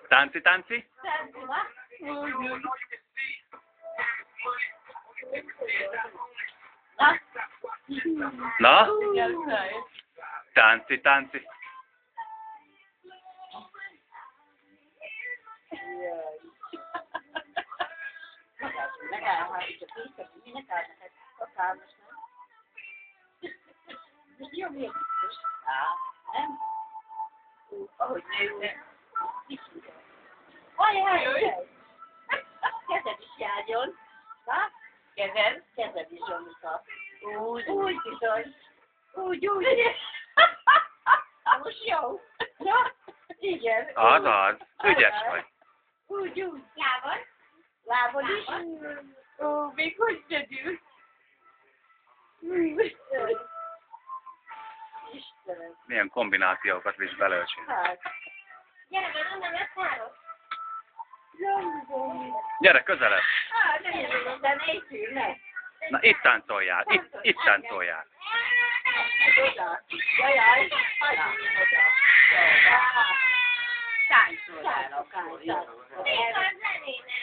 Tánci, tánci. Na? Tánci, tánci. Jó, miért is? Nem? Ahogy nő. Ajaj! Kezed is járjon. Na? Kezed is, Jomika. Úgy bizony. Úgy. Most jó. Na? Igen. Az. Ügyes vagy. Úgy. Lábon is? Ó, még hogy dödül. Istenem. Milyen kombinációkat visz belőle. Hát. Gyere, mert onnan lesz három. Gyere, közelebb. Hát, de ne épülnek. Na, itt táncoljál. Itt táncoljál. Oda. Jajjaj. Hagyjunk oda. Táncolál akkor. Még az zenének.